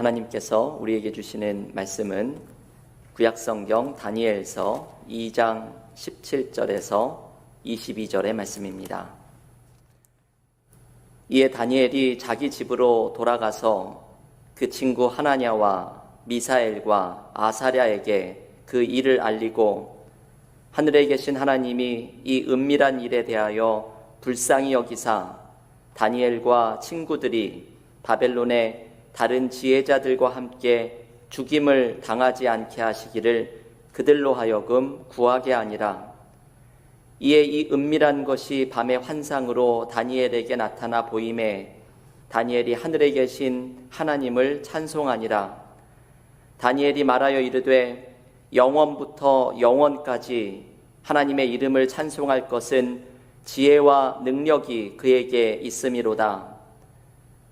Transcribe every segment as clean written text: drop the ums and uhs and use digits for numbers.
하나님께서 우리에게 주시는 말씀은 구약성경 다니엘서 2장 17절에서 22절의 말씀입니다. 이에 다니엘이 자기 집으로 돌아가서 그 친구 하나냐와 미사엘과 아사랴에게 그 일을 알리고 하늘에 계신 하나님이 이 은밀한 일에 대하여 불쌍히 여기사 다니엘과 친구들이 바벨론의 다른 지혜자들과 함께 죽임을 당하지 않게 하시기를 그들로 하여금 구하게 하니라. 이에 이 은밀한 것이 밤의 환상으로 다니엘에게 나타나 보임에 다니엘이 하늘에 계신 하나님을 찬송하니라. 다니엘이 말하여 이르되 영원부터 영원까지 하나님의 이름을 찬송할 것은 지혜와 능력이 그에게 있음이로다.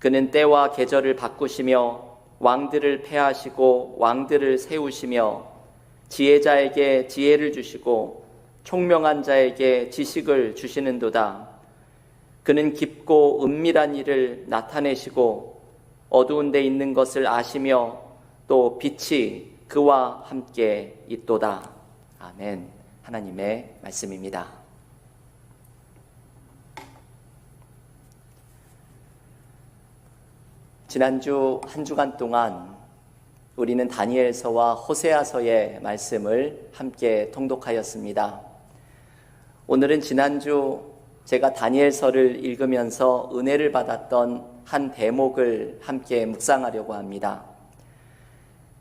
그는 때와 계절을 바꾸시며 왕들을 패하시고 왕들을 세우시며 지혜자에게 지혜를 주시고 총명한 자에게 지식을 주시는도다. 그는 깊고 은밀한 일을 나타내시고 어두운 데 있는 것을 아시며 또 빛이 그와 함께 있도다. 아멘. 하나님의 말씀입니다. 지난주 한 주간 동안 우리는 다니엘서와 호세아서의 말씀을 함께 통독하였습니다. 오늘은 지난주 제가 다니엘서를 읽으면서 은혜를 받았던 한 대목을 함께 묵상하려고 합니다.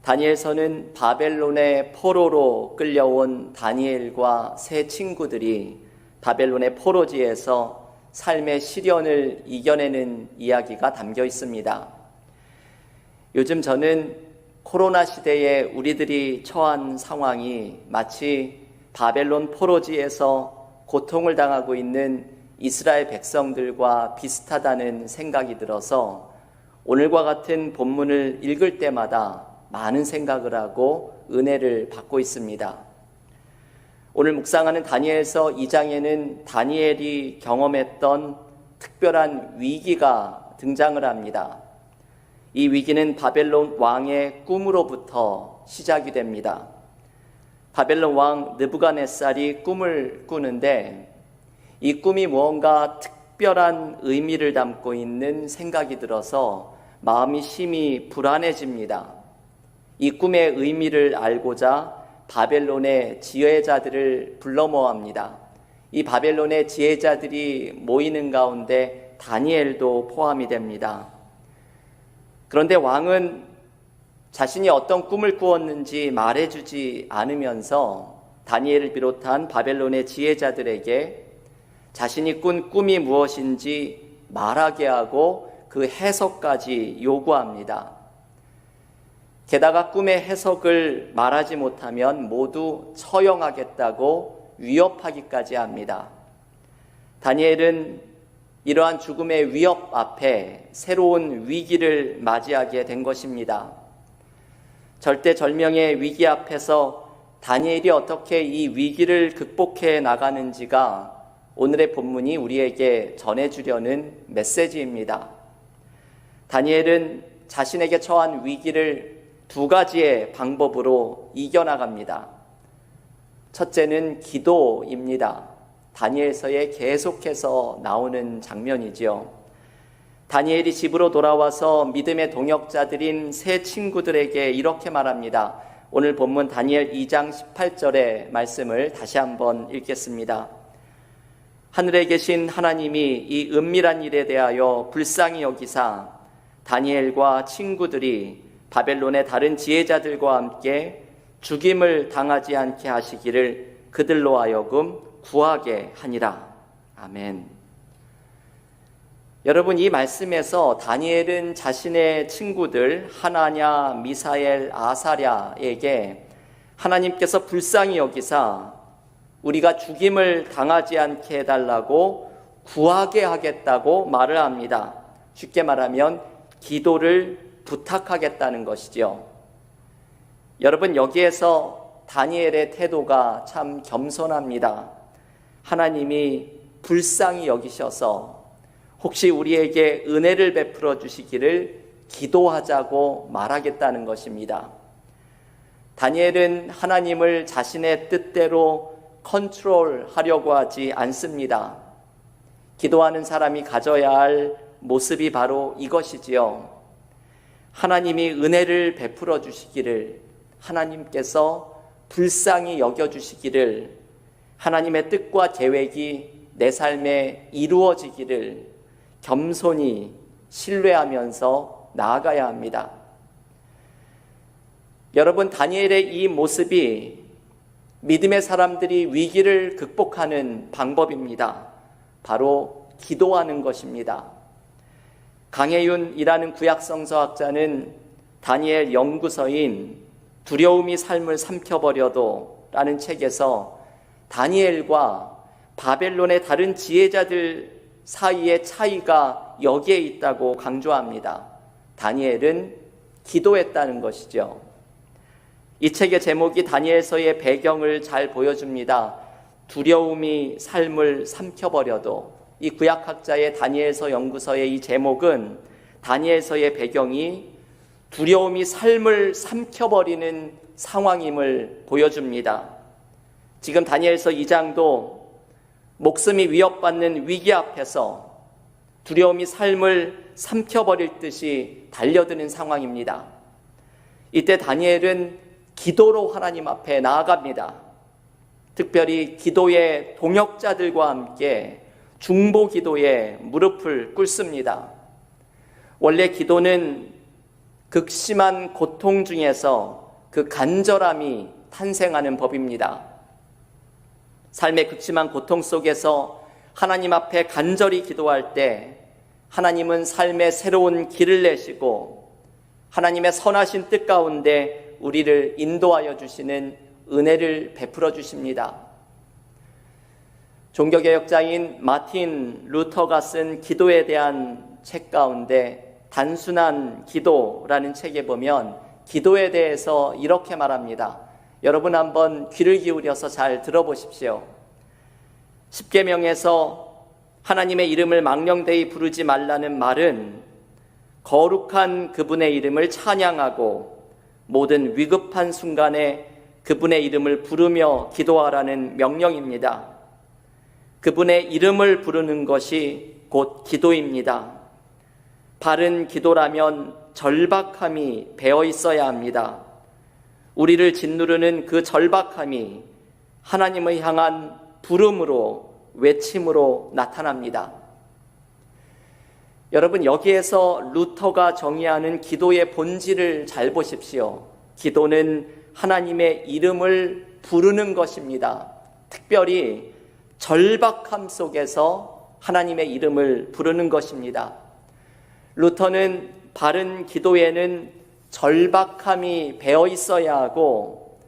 다니엘서는 바벨론의 포로로 끌려온 다니엘과 세 친구들이 바벨론의 포로지에서 삶의 시련을 이겨내는 이야기가 담겨 있습니다. 요즘 저는 코로나 시대에 우리들이 처한 상황이 마치 바벨론 포로지에서 고통을 당하고 있는 이스라엘 백성들과 비슷하다는 생각이 들어서 오늘과 같은 본문을 읽을 때마다 많은 생각을 하고 은혜를 받고 있습니다. 오늘 묵상하는 다니엘서 2장에는 다니엘이 경험했던 특별한 위기가 등장을 합니다. 이 위기는 바벨론 왕의 꿈으로부터 시작이 됩니다. 바벨론 왕 느부갓네살이 꿈을 꾸는데 이 꿈이 무언가 특별한 의미를 담고 있는 생각이 들어서 마음이 심히 불안해집니다. 이 꿈의 의미를 알고자 바벨론의 지혜자들을 불러 모읍니다. 이 바벨론의 지혜자들이 모이는 가운데 다니엘도 포함이 됩니다. 그런데 왕은 자신이 어떤 꿈을 꾸었는지 말해주지 않으면서 다니엘을 비롯한 바벨론의 지혜자들에게 자신이 꾼 꿈이 무엇인지 말하게 하고 그 해석까지 요구합니다. 게다가 꿈의 해석을 말하지 못하면 모두 처형하겠다고 위협하기까지 합니다. 다니엘은 이러한 죽음의 위협 앞에 새로운 위기를 맞이하게 된 것입니다. 절대절명의 위기 앞에서 다니엘이 어떻게 이 위기를 극복해 나가는지가 오늘의 본문이 우리에게 전해주려는 메시지입니다. 다니엘은 자신에게 처한 위기를 두 가지의 방법으로 이겨나갑니다. 첫째는 기도입니다. 다니엘서에 계속해서 나오는 장면이지요. 다니엘이 집으로 돌아와서 믿음의 동역자들인 세 친구들에게 이렇게 말합니다. 오늘 본문 다니엘 2장 18절의 말씀을 다시 한번 읽겠습니다. 하늘에 계신 하나님이 이 은밀한 일에 대하여 불쌍히 여기사 다니엘과 친구들이 바벨론의 다른 지혜자들과 함께 죽임을 당하지 않게 하시기를 그들로 하여금 구하게 하니라. 아멘. 여러분, 이 말씀에서 다니엘은 자신의 친구들 하나냐, 미사엘, 아사랴에게 하나님께서 불쌍히 여기사 우리가 죽임을 당하지 않게 해달라고 구하게 하겠다고 말을 합니다. 쉽게 말하면 기도를 부탁하겠다는 것이죠. 여러분, 여기에서 다니엘의 태도가 참 겸손합니다. 하나님이 불쌍히 여기셔서 혹시 우리에게 은혜를 베풀어 주시기를 기도하자고 말하겠다는 것입니다. 다니엘은 하나님을 자신의 뜻대로 컨트롤하려고 하지 않습니다. 기도하는 사람이 가져야 할 모습이 바로 이것이지요. 하나님이 은혜를 베풀어 주시기를, 하나님께서 불쌍히 여겨주시기를, 하나님의 뜻과 계획이 내 삶에 이루어지기를 겸손히 신뢰하면서 나아가야 합니다. 여러분, 다니엘의 이 모습이 믿음의 사람들이 위기를 극복하는 방법입니다. 바로 기도하는 것입니다. 강혜윤이라는 구약성서학자는 다니엘 연구서인 두려움이 삶을 삼켜버려도 라는 책에서 다니엘과 바벨론의 다른 지혜자들 사이의 차이가 여기에 있다고 강조합니다. 다니엘은 기도했다는 것이죠. 이 책의 제목이 다니엘서의 배경을 잘 보여줍니다. 두려움이 삶을 삼켜버려도. 이 구약학자의 다니엘서 연구서의 이 제목은 다니엘서의 배경이 두려움이 삶을 삼켜버리는 상황임을 보여줍니다. 지금 다니엘서 2장도 목숨이 위협받는 위기 앞에서 두려움이 삶을 삼켜버릴 듯이 달려드는 상황입니다. 이때 다니엘은 기도로 하나님 앞에 나아갑니다. 특별히 기도의 동역자들과 함께 중보 기도에 무릎을 꿇습니다. 원래 기도는 극심한 고통 중에서 그 간절함이 탄생하는 법입니다. 삶의 극심한 고통 속에서 하나님 앞에 간절히 기도할 때 하나님은 삶의 새로운 길을 내시고 하나님의 선하신 뜻 가운데 우리를 인도하여 주시는 은혜를 베풀어 주십니다. 종교개혁자인 마틴 루터가 쓴 기도에 대한 책 가운데 단순한 기도라는 책에 보면 기도에 대해서 이렇게 말합니다. 여러분 한번 귀를 기울여서 잘 들어보십시오. 십계명에서 하나님의 이름을 망령되이 부르지 말라는 말은 거룩한 그분의 이름을 찬양하고 모든 위급한 순간에 그분의 이름을 부르며 기도하라는 명령입니다. 그분의 이름을 부르는 것이 곧 기도입니다. 바른 기도라면 절박함이 배어 있어야 합니다. 우리를 짓누르는 그 절박함이 하나님을 향한 부름으로, 외침으로 나타납니다. 여러분, 여기에서 루터가 정의하는 기도의 본질을 잘 보십시오. 기도는 하나님의 이름을 부르는 것입니다. 특별히 절박함 속에서 하나님의 이름을 부르는 것입니다. 루터는 바른 기도에는 절박함이 배어 있어야 하고,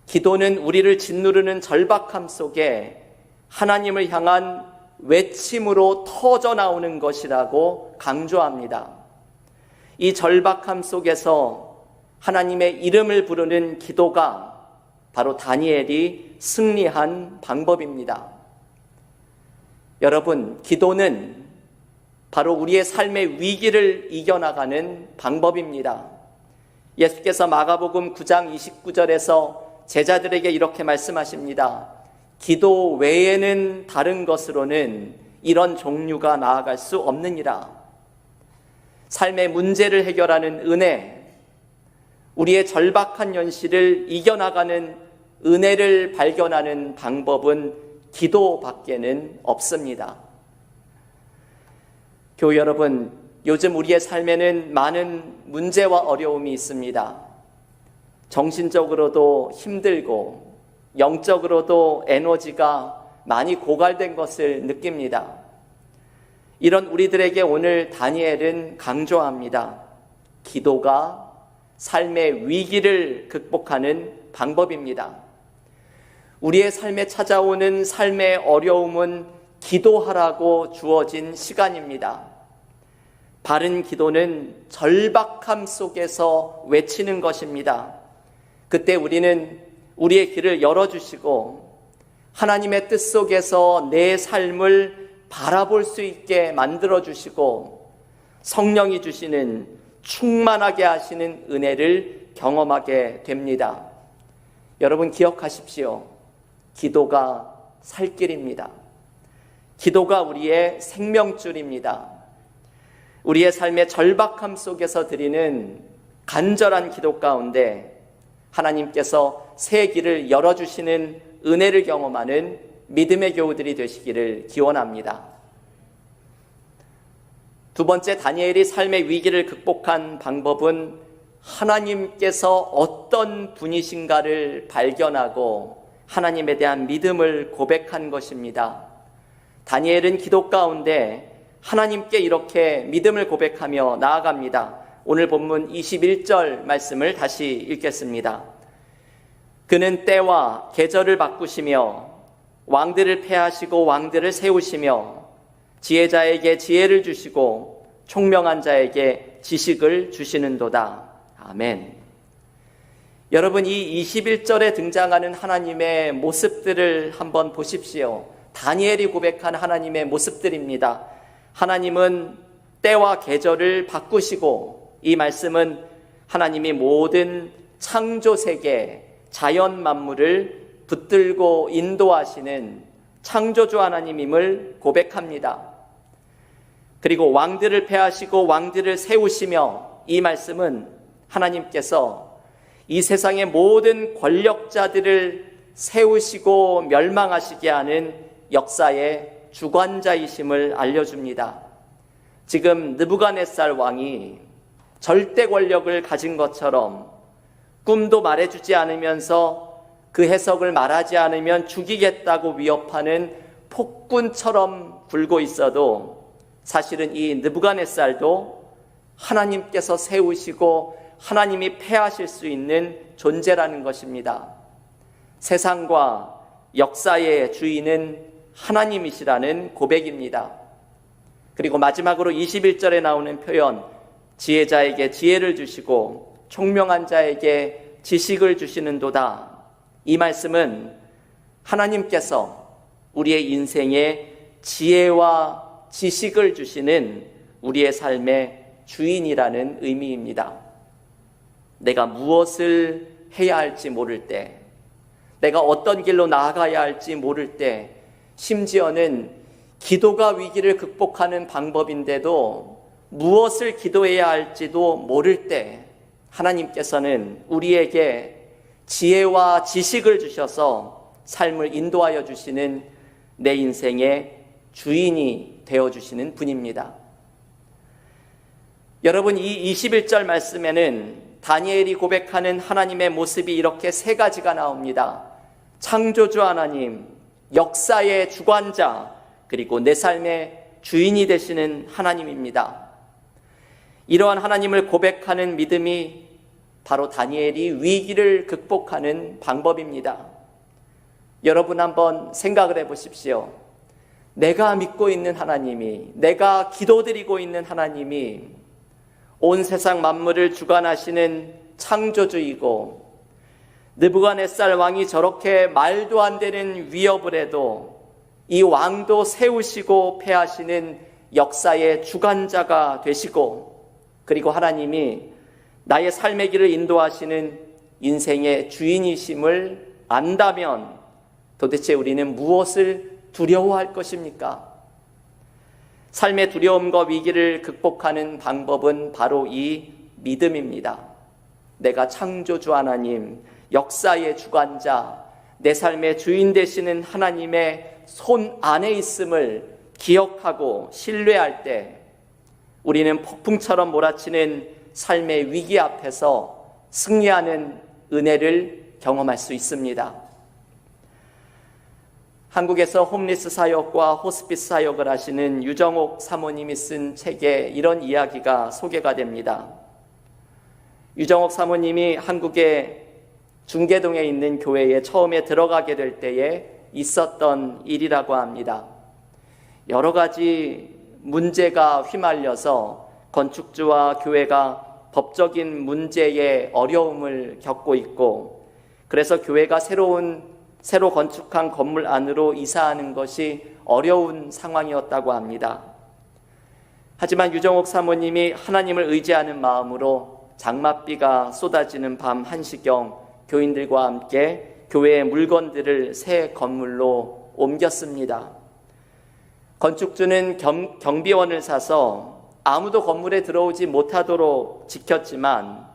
기도는 우리를 짓누르는 절박함 속에 하나님을 향한 외침으로 터져 나오는 것이라고 강조합니다. 이 절박함 속에서 하나님의 이름을 부르는 기도가 바로 다니엘이 승리한 방법입니다. 여러분, 기도는 바로 우리의 삶의 위기를 이겨나가는 방법입니다. 예수께서 마가복음 9장 29절에서 제자들에게 이렇게 말씀하십니다. 기도 외에는 다른 것으로는 이런 종류가 나아갈 수 없느니라. 삶의 문제를 해결하는 은혜, 우리의 절박한 현실을 이겨나가는 은혜를 발견하는 방법은 기도밖에는 없습니다. 교우 여러분, 요즘 우리의 삶에는 많은 문제와 어려움이 있습니다. 정신적으로도 힘들고 영적으로도 에너지가 많이 고갈된 것을 느낍니다. 이런 우리들에게 오늘 다니엘은 강조합니다. 기도가 삶의 위기를 극복하는 방법입니다. 우리의 삶에 찾아오는 삶의 어려움은 기도하라고 주어진 시간입니다. 바른 기도는 절박함 속에서 외치는 것입니다. 그때 우리는 우리의 길을 열어주시고 하나님의 뜻 속에서 내 삶을 바라볼 수 있게 만들어주시고 성령이 주시는 충만하게 하시는 은혜를 경험하게 됩니다. 여러분 기억하십시오. 기도가 살 길입니다. 기도가 우리의 생명줄입니다. 우리의 삶의 절박함 속에서 드리는 간절한 기도 가운데 하나님께서 새 길을 열어주시는 은혜를 경험하는 믿음의 교우들이 되시기를 기원합니다. 두 번째, 다니엘이 삶의 위기를 극복한 방법은 하나님께서 어떤 분이신가를 발견하고 하나님에 대한 믿음을 고백한 것입니다. 다니엘은 기도 가운데 하나님께 이렇게 믿음을 고백하며 나아갑니다. 오늘 본문 21절 말씀을 다시 읽겠습니다. 그는 때와 계절을 바꾸시며 왕들을 패하시고 왕들을 세우시며 지혜자에게 지혜를 주시고 총명한 자에게 지식을 주시는도다. 아멘. 여러분, 이 21절에 등장하는 하나님의 모습들을 한번 보십시오. 다니엘이 고백한 하나님의 모습들입니다. 하나님은 때와 계절을 바꾸시고, 이 말씀은 하나님이 모든 창조 세계, 자연 만물을 붙들고 인도하시는 창조주 하나님임을 고백합니다. 그리고 왕들을 패하시고 왕들을 세우시며, 이 말씀은 하나님께서 이 세상의 모든 권력자들을 세우시고 멸망하시게 하는 역사의 주관자이심을 알려줍니다. 지금 느부갓네살 왕이 절대 권력을 가진 것처럼 꿈도 말해주지 않으면서 그 해석을 말하지 않으면 죽이겠다고 위협하는 폭군처럼 굴고 있어도 사실은 이 느부갓네살도 하나님께서 세우시고 하나님이 패하실 수 있는 존재라는 것입니다. 세상과 역사의 주인은 하나님이시라는 고백입니다. 그리고 마지막으로 21절에 나오는 표현, 지혜자에게 지혜를 주시고 총명한 자에게 지식을 주시는도다. 이 말씀은 하나님께서 우리의 인생에 지혜와 지식을 주시는 우리의 삶의 주인이라는 의미입니다. 내가 무엇을 해야 할지 모를 때, 내가 어떤 길로 나아가야 할지 모를 때, 심지어는 기도가 위기를 극복하는 방법인데도 무엇을 기도해야 할지도 모를 때 하나님께서는 우리에게 지혜와 지식을 주셔서 삶을 인도하여 주시는 내 인생의 주인이 되어주시는 분입니다. 여러분, 이 21절 말씀에는 다니엘이 고백하는 하나님의 모습이 이렇게 세 가지가 나옵니다. 창조주 하나님, 역사의 주관자, 그리고 내 삶의 주인이 되시는 하나님입니다. 이러한 하나님을 고백하는 믿음이 바로 다니엘이 위기를 극복하는 방법입니다. 여러분 한번 생각을 해보십시오. 내가 믿고 있는 하나님이, 내가 기도드리고 있는 하나님이 온 세상 만물을 주관하시는 창조주이고, 느부갓네살 왕이 저렇게 말도 안 되는 위협을 해도 이 왕도 세우시고 패하시는 역사의 주관자가 되시고, 그리고 하나님이 나의 삶의 길을 인도하시는 인생의 주인이심을 안다면 도대체 우리는 무엇을 두려워할 것입니까? 삶의 두려움과 위기를 극복하는 방법은 바로 이 믿음입니다. 내가 창조주 하나님, 역사의 주관자, 내 삶의 주인 되시는 하나님의 손 안에 있음을 기억하고 신뢰할 때 우리는 폭풍처럼 몰아치는 삶의 위기 앞에서 승리하는 은혜를 경험할 수 있습니다. 한국에서 홈리스 사역과 호스피스 사역을 하시는 유정옥 사모님이 쓴 책에 이런 이야기가 소개가 됩니다. 유정옥 사모님이 한국의 중계동에 있는 교회에 처음에 들어가게 될 때에 있었던 일이라고 합니다. 여러 가지 문제가 휘말려서 건축주와 교회가 법적인 문제에 어려움을 겪고 있고, 그래서 교회가 새로 건축한 건물 안으로 이사하는 것이 어려운 상황이었다고 합니다. 하지만 유정옥 사모님이 하나님을 의지하는 마음으로 장맛비가 쏟아지는 밤 1시경 교인들과 함께 교회의 물건들을 새 건물로 옮겼습니다. 건축주는 경비원을 사서 아무도 건물에 들어오지 못하도록 지켰지만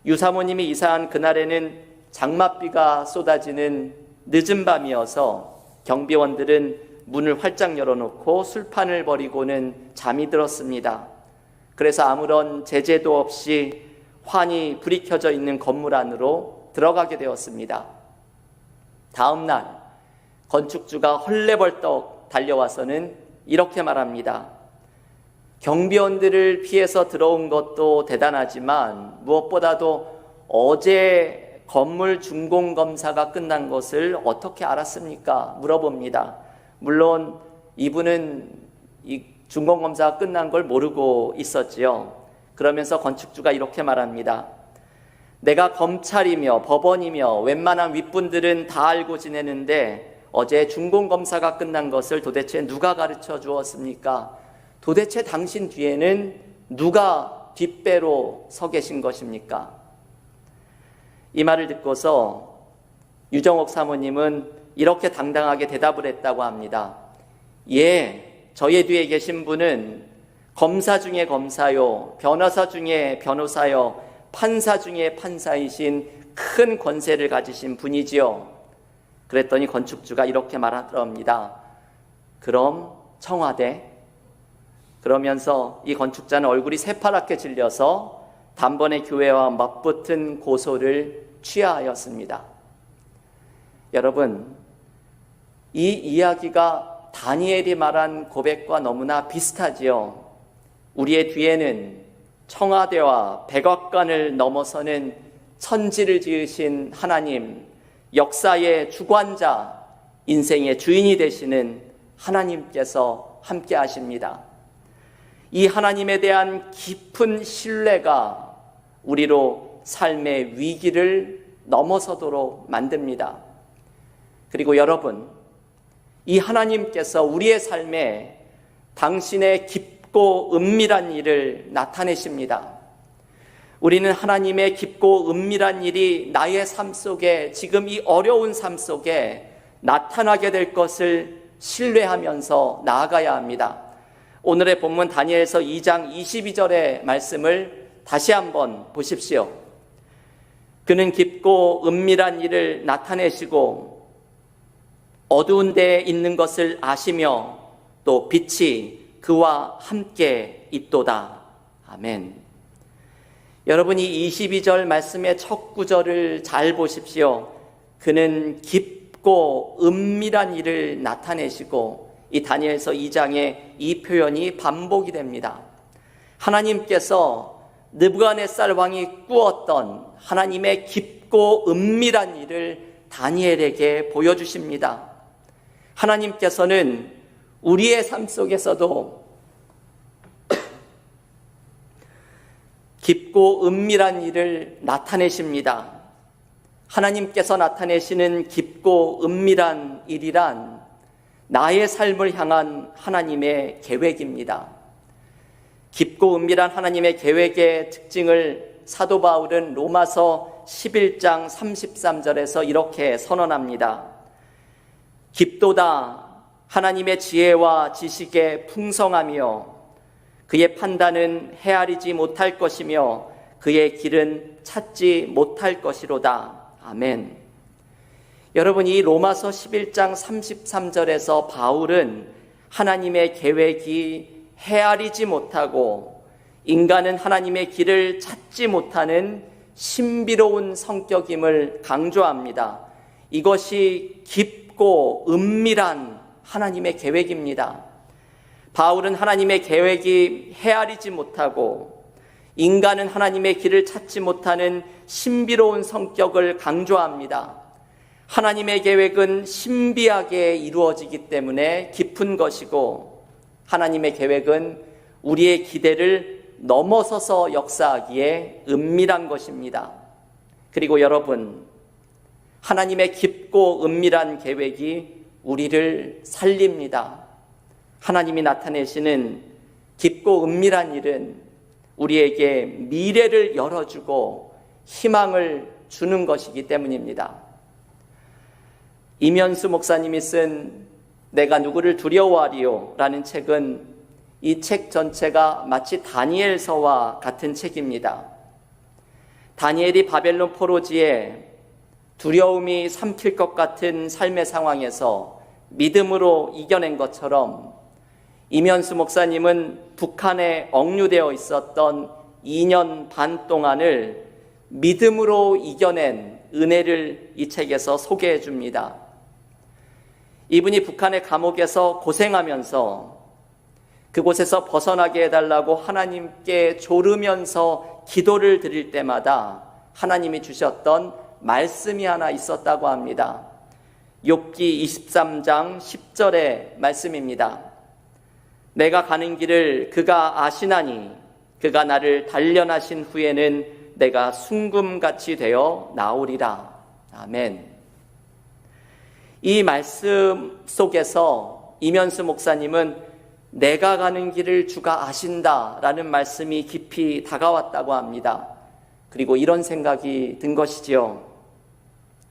유사모님이 이사한 그날에는 장맛비가 쏟아지는 늦은 밤이어서 경비원들은 문을 활짝 열어놓고 술판을 벌이고는 잠이 들었습니다. 그래서 아무런 제재도 없이 환히 불이 켜져 있는 건물 안으로 들어가게 되었습니다. 다음 날 건축주가 헐레벌떡 달려와서는 이렇게 말합니다. 경비원들을 피해서 들어온 것도 대단하지만 무엇보다도 어제 건물 준공검사가 끝난 것을 어떻게 알았습니까? 물어봅니다. 물론 이분은 이 준공검사가 끝난 걸 모르고 있었지요. 그러면서 건축주가 이렇게 말합니다. 내가 검찰이며 법원이며 웬만한 윗분들은 다 알고 지내는데 어제 준공검사가 끝난 것을 도대체 누가 가르쳐 주었습니까? 도대체 당신 뒤에는 누가 뒷배로 서 계신 것입니까? 이 말을 듣고서 유정옥 사모님은 이렇게 당당하게 대답을 했다고 합니다. 예, 저의 뒤에 계신 분은 검사 중에 검사요, 변호사 중에 변호사요, 판사 중에 판사이신 큰 권세를 가지신 분이지요. 그랬더니 건축주가 이렇게 말하더랍니다. 그럼 청와대? 그러면서 이 건축자는 얼굴이 새파랗게 질려서 단번에 교회와 맞붙은 고소를 취하하였습니다. 여러분, 이 이야기가 다니엘이 말한 고백과 너무나 비슷하지요. 우리의 뒤에는 청와대와 백악관을 넘어서는 천지를 지으신 하나님, 역사의 주관자, 인생의 주인이 되시는 하나님께서 함께 하십니다. 이 하나님에 대한 깊은 신뢰가 우리로 삶의 위기를 넘어서도록 만듭니다. 그리고 여러분, 이 하나님께서 우리의 삶에 당신의 깊고 은밀한 일을 나타내십니다. 우리는 하나님의 깊고 은밀한 일이 나의 삶 속에, 지금 이 어려운 삶 속에 나타나게 될 것을 신뢰하면서 나아가야 합니다. 오늘의 본문 다니엘서 2장 22절의 말씀을 다시 한번 보십시오. 그는 깊고 은밀한 일을 나타내시고 어두운 데에 있는 것을 아시며 또 빛이 그와 함께 있도다. 아멘. 여러분, 이 22절 말씀의 첫 구절을 잘 보십시오. 그는 깊고 은밀한 일을 나타내시고, 이 다니엘서 2장에 이 표현이 반복이 됩니다. 하나님께서 느부갓네살 왕이 꾸었던 하나님의 깊고 은밀한 일을 다니엘에게 보여주십니다. 하나님께서는 우리의 삶 속에서도 깊고 은밀한 일을 나타내십니다. 하나님께서 나타내시는 깊고 은밀한 일이란 나의 삶을 향한 하나님의 계획입니다. 깊고 은밀한 하나님의 계획의 특징을 사도 바울은 로마서 11장 33절에서 이렇게 선언합니다. 깊도다 하나님의 지혜와 지식의 풍성하며 그의 판단은 헤아리지 못할 것이며 그의 길은 찾지 못할 것이로다. 아멘. 여러분, 이 로마서 11장 33절에서 바울은 하나님의 계획이 헤아리지 못하고 인간은 하나님의 길을 찾지 못하는 신비로운 성격임을 강조합니다. 이것이 깊고 은밀한 하나님의 계획입니다. 바울은 하나님의 계획이 헤아리지 못하고 인간은 하나님의 길을 찾지 못하는 신비로운 성격을 강조합니다. 하나님의 계획은 신비하게 이루어지기 때문에 깊은 것이고, 하나님의 계획은 우리의 기대를 넘어서서 역사하기에 은밀한 것입니다. 그리고 여러분, 하나님의 깊고 은밀한 계획이 우리를 살립니다. 하나님이 나타내시는 깊고 은밀한 일은 우리에게 미래를 열어주고 희망을 주는 것이기 때문입니다. 이면수 목사님이 쓴 내가 누구를 두려워하리요 라는 책은 이 책 전체가 마치 다니엘서와 같은 책입니다. 다니엘이 바벨론 포로지에 두려움이 삼킬 것 같은 삶의 상황에서 믿음으로 이겨낸 것처럼 이면수 목사님은 북한에 억류되어 있었던 2년 반 동안을 믿음으로 이겨낸 은혜를 이 책에서 소개해 줍니다. 이분이 북한의 감옥에서 고생하면서 그곳에서 벗어나게 해달라고 하나님께 조르면서 기도를 드릴 때마다 하나님이 주셨던 말씀이 하나 있었다고 합니다. 욥기 23장 10절의 말씀입니다. 내가 가는 길을 그가 아시나니 그가 나를 단련하신 후에는 내가 순금같이 되어 나오리라. 아멘. 이 말씀 속에서 이면수 목사님은 내가 가는 길을 주가 아신다라는 말씀이 깊이 다가왔다고 합니다. 그리고 이런 생각이 든 것이지요.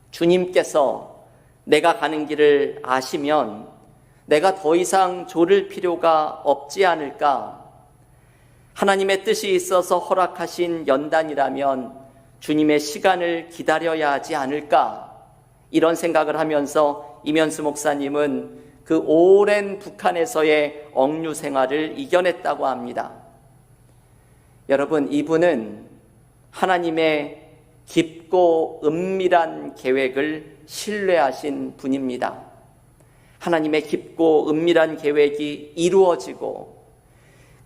주님께서 내가 가는 길을 아시면 내가 더 이상 조를 필요가 없지 않을까? 하나님의 뜻이 있어서 허락하신 연단이라면 주님의 시간을 기다려야 하지 않을까? 이런 생각을 하면서 이면수 목사님은 그 오랜 북한에서의 억류 생활을 이겨냈다고 합니다. 여러분, 이분은 하나님의 깊고 은밀한 계획을 신뢰하신 분입니다. 하나님의 깊고 은밀한 계획이 이루어지고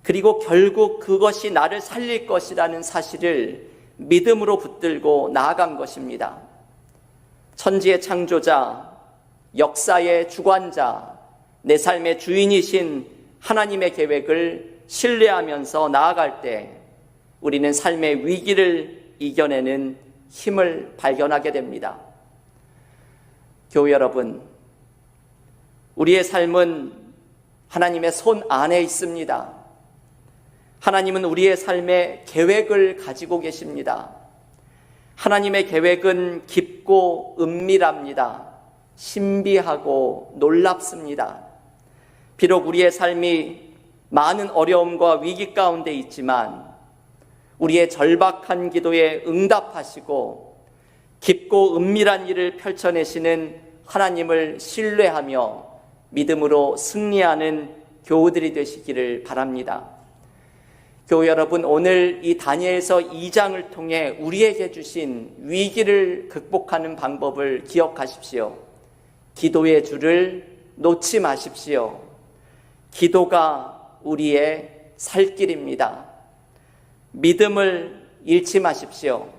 그리고 결국 그것이 나를 살릴 것이라는 사실을 믿음으로 붙들고 나아간 것입니다. 천지의 창조자, 역사의 주관자, 내 삶의 주인이신 하나님의 계획을 신뢰하면서 나아갈 때 우리는 삶의 위기를 이겨내는 힘을 발견하게 됩니다. 교회 여러분, 우리의 삶은 하나님의 손 안에 있습니다. 하나님은 우리의 삶에 계획을 가지고 계십니다. 하나님의 계획은 깊고 은밀합니다. 신비하고 놀랍습니다. 비록 우리의 삶이 많은 어려움과 위기 가운데 있지만 우리의 절박한 기도에 응답하시고 깊고 은밀한 일을 펼쳐내시는 하나님을 신뢰하며 믿음으로 승리하는 교우들이 되시기를 바랍니다. 교우 여러분, 오늘 이 다니엘서 2장을 통해 우리에게 주신 위기를 극복하는 방법을 기억하십시오. 기도의 줄을 놓지 마십시오. 기도가 우리의 살 길입니다. 믿음을 잃지 마십시오.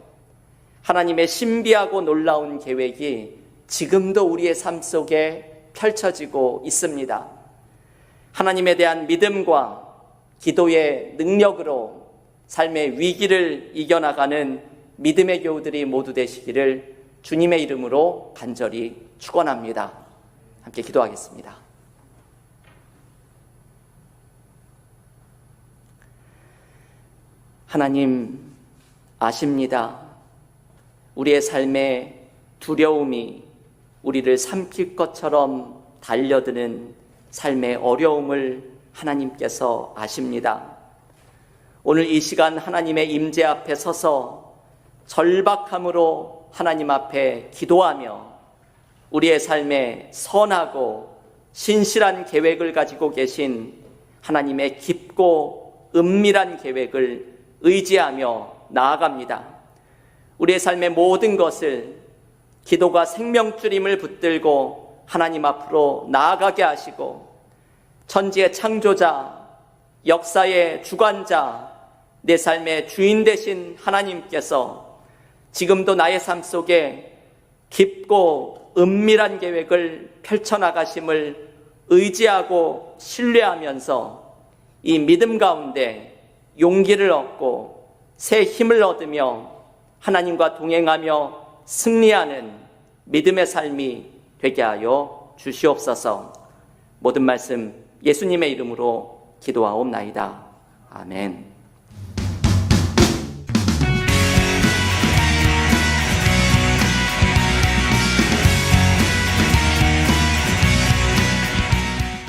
하나님의 신비하고 놀라운 계획이 지금도 우리의 삶 속에 펼쳐지고 있습니다. 하나님에 대한 믿음과 기도의 능력으로 삶의 위기를 이겨나가는 믿음의 교우들이 모두 되시기를 주님의 이름으로 간절히 축원합니다. 함께 기도하겠습니다. 하나님 아십니다. 우리의 삶의 두려움이 우리를 삼킬 것처럼 달려드는 삶의 어려움을 하나님께서 아십니다. 오늘 이 시간 하나님의 임재 앞에 서서 절박함으로 하나님 앞에 기도하며 우리의 삶에 선하고 신실한 계획을 가지고 계신 하나님의 깊고 은밀한 계획을 의지하며 나아갑니다. 우리의 삶의 모든 것을 기도가 생명줄임을 붙들고 하나님 앞으로 나아가게 하시고 천지의 창조자, 역사의 주관자, 내 삶의 주인 되신 하나님께서 지금도 나의 삶 속에 깊고 은밀한 계획을 펼쳐나가심을 의지하고 신뢰하면서 이 믿음 가운데 용기를 얻고 새 힘을 얻으며 하나님과 동행하며 승리하는 믿음의 삶이 되게 하여 주시옵소서. 모든 말씀 예수님의 이름으로 기도하옵나이다. 아멘.